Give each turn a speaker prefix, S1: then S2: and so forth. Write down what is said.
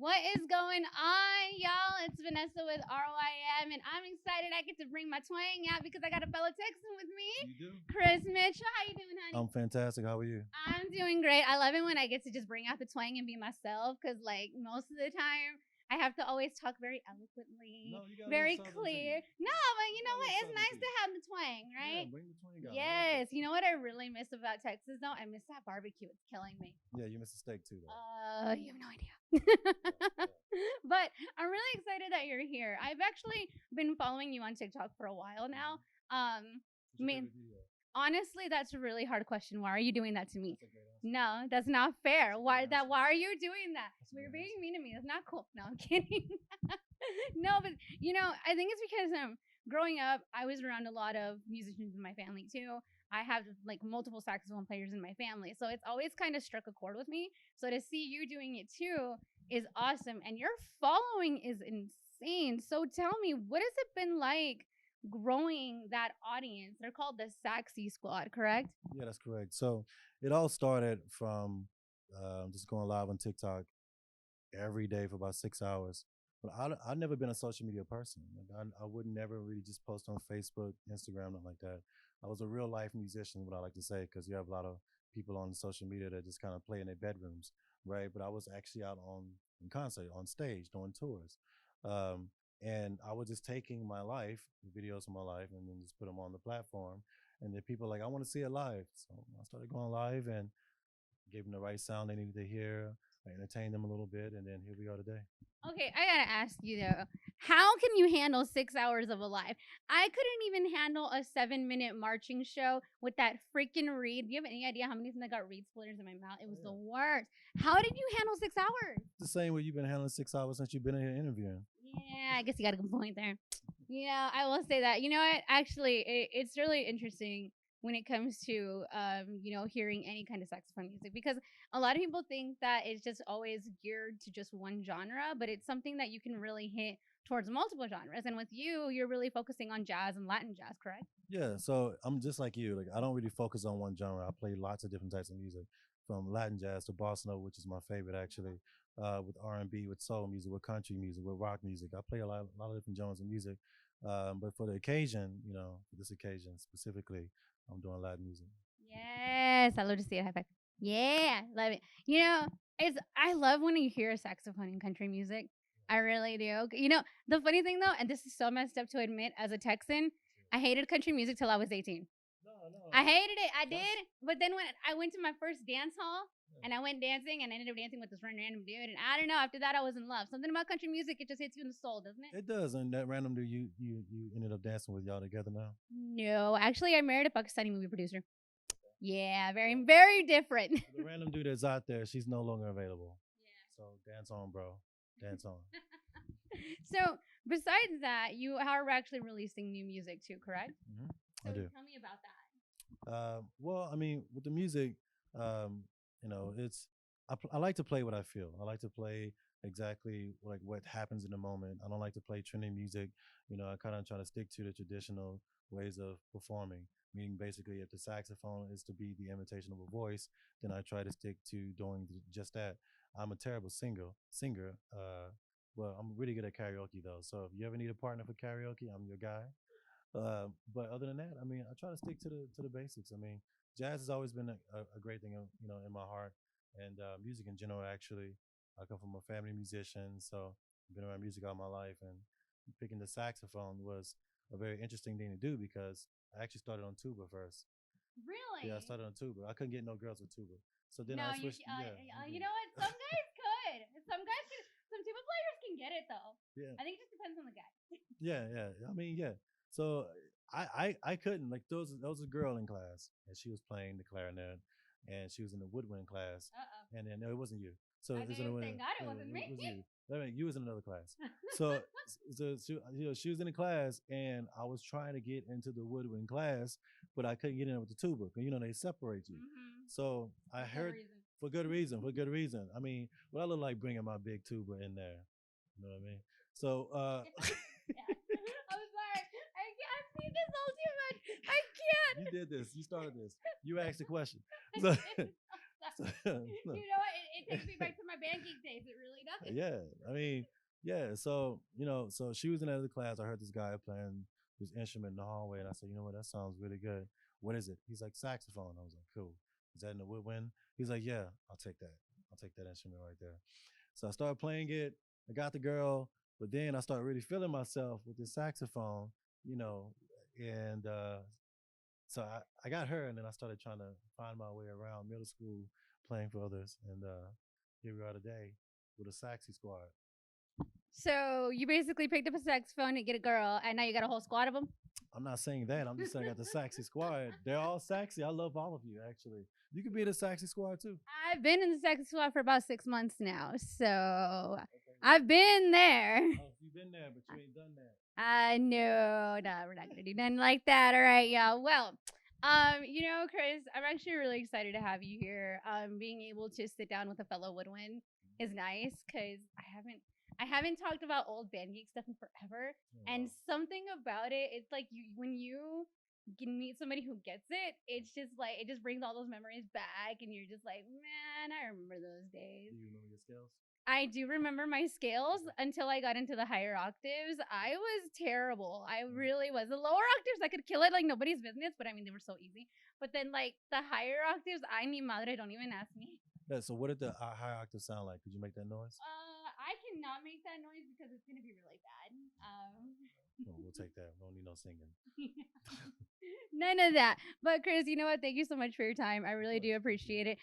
S1: What is going on, y'all? It's Vanessa with RYM, and I'm excited I get to bring my twang out because I got a fellow Texan with me.
S2: You do?
S1: Chris Mitchell. How you doing, honey?
S2: I'm fantastic. How are you?
S1: I'm doing great. I love it when I get to just bring out the twang and be myself because, like, most of the time, I have to always talk very eloquently, very clear. No, but you know what? It's nice to have the twang, right?
S2: Yeah, bring the twang out.
S1: Yes. You know what I really miss about Texas, though? I miss that barbecue. It's killing me.
S2: Yeah, you missed a steak too, though.
S1: You have no idea. But I'm really excited that you're here. I've actually been following you on TikTok for a while now. Honestly, that's a really hard question. Why are you doing that to me? No, that's not fair. Why are you doing that? You're being mean to me. That's not cool. No, I'm kidding. No, but I think it's because growing up, I was around a lot of musicians in my family too. I have like multiple saxophone players in my family, so it's always kind of struck a chord with me. So to see you doing it too is awesome, and your following is insane. So tell me, what has it been like growing that audience? They're called the Saxy Squad, correct?
S2: Yeah, that's correct. So it all started from just going live on TikTok every day for about 6 hours. But I've never been a social media person. Like I would never really just post on Facebook, Instagram, nothing like that. I was a real life musician, what I like to say, because you have a lot of people on social media that just kind of play in their bedrooms, right? But I was actually out in concert, on stage, doing tours. Um, and I was just taking my life, videos of my life, and then just put them on the platform. And then people were like, I want to see it live. So I started going live and gave them the right sound they needed to hear. I entertained them a little bit, and then here we are today.
S1: Okay, I gotta ask you though, how can you handle 6 hours of a live? I couldn't even handle a 7-minute marching show with that freaking reed. Do you have any idea how many times I got reed splitters in my mouth? It was the worst. How did you handle 6 hours?
S2: The same way you've been handling 6 hours since you've been in here interviewing.
S1: Yeah, I guess you got a good point there. Yeah, I will say that. You know what? Actually, it's really interesting when it comes to hearing any kind of saxophone music, because a lot of people think that it's just always geared to just one genre, but it's something that you can really hit towards multiple genres. And with you, you're really focusing on jazz and Latin jazz, correct?
S2: Yeah, so I'm just like you. Like I don't really focus on one genre. I play lots of different types of music, from Latin jazz to bossa nova, which is my favorite actually, with R&B, with soul music, with country music, with rock music. I play a lot of different genres of music. But for the occasion, for this occasion specifically, I'm doing Latin music.
S1: Yes, I love to see it. High five. Yeah, love it. I love when you hear a saxophone in country music. I really do. The funny thing though, and this is so messed up to admit as a Texan, I hated country music till I was 18.
S2: No.
S1: I hated it. I did. But then when I went to my first dance hall and I went dancing and I ended up dancing with this random dude, and I don't know, after that I was in love. Something about country music, it just hits you in the soul, doesn't it?
S2: It does. And that random dude, you ended up dancing with, y'all together now?
S1: No, actually I married a Pakistani movie producer. Yeah, very, very different.
S2: The random dude that's out there, she's no longer available. Yeah. So dance on, bro. Dance on.
S1: So besides that, you are actually releasing new music too, correct?
S2: Mm-hmm.
S1: So
S2: I do.
S1: Tell me about that.
S2: Well, I mean, with the music, it's I like to play what I feel. I like to play exactly like what happens in the moment. I don't like to play trending music. I kind of try to stick to the traditional ways of performing. Meaning, basically, if the saxophone is to be the imitation of a voice, then I try to stick to doing just that. I'm a terrible singer. Well, I'm really good at karaoke though. So if you ever need a partner for karaoke, I'm your guy. But other than that, I mean, I try to stick to the basics. I mean, jazz has always been a great thing, in my heart, and music in general. Actually, I come from a family musician, so I've been around music all my life, and picking the saxophone was a very interesting thing to do because I actually started on tuba first.
S1: Really?
S2: Yeah, I started on tuba. I couldn't get no girls with tuba, so then
S1: No,
S2: I switched.
S1: you know what? Some guys could. Some guys can. Some tuba players can get it though.
S2: Yeah.
S1: I think it just depends on the guy.
S2: Yeah. I mean, yeah. So I couldn't, like, there was a girl in class and she was playing the clarinet and she was in the woodwind class. And then no, it wasn't you. So
S1: thank God it wasn't me.
S2: It was you. I mean, you was in another class. So she was in the class and I was trying to get into the woodwind class, but I couldn't get in with the tuba because they separate you.
S1: Mm-hmm.
S2: So I heard for good reason. I mean, what I look like bringing my big tuba in there. You know what I mean? So
S1: Yeah. I'm sorry. I can't see this all too much. I can't.
S2: You did this. You started this. You asked the question. So,
S1: You know what? It takes me back to my band geek days. It really does.
S2: Yeah, I mean, yeah. So so she was in another class. I heard this guy playing this instrument in the hallway, and I said, you know what, that sounds really good. What is it? He's like, saxophone. I was like, cool. Is that in the woodwind? He's like, yeah, I'll take that. I'll take that instrument right there. So I started playing it. I got the girl, but then I started really feeling myself with the saxophone, you know, and so I got her, and then I started trying to find my way around middle school playing for others, and here we are today with a Saxy squad.
S1: So you basically picked up a saxophone to get a girl, and now you got a whole squad of them.
S2: I'm not saying that. I'm just saying I got the Saxy squad. They're all sexy. I love all of you, actually. You could be in the Saxy squad too.
S1: I've been in the saxy squad for about 6 months now, so I've been there.
S2: Oh, you've been there, but you ain't done that.
S1: No, we're not gonna do nothing like that. All right, y'all. Well, Chris, I'm actually really excited to have you here. Being able to sit down with a fellow woodwind is nice because I haven't talked about old band geek stuff in forever. And something about it, it's like when you can meet somebody who gets it, it's just like it just brings all those memories back, and you're just like, man, I remember those days.
S2: Do you remember your scales?
S1: I do remember my scales until I got into the higher octaves. I was terrible. I really was. The lower octaves, I could kill it like nobody's business, but I mean, they were so easy. But then, like, the higher octaves, I ni madre, don't even ask me.
S2: Yeah, so what did the high octave sound like? Could you make that noise?
S1: I cannot make that noise because it's going to be really bad.
S2: Well, we'll take that. We don't need no singing.
S1: None of that. But, Chris, you know what? Thank you so much for your time. I really do appreciate it.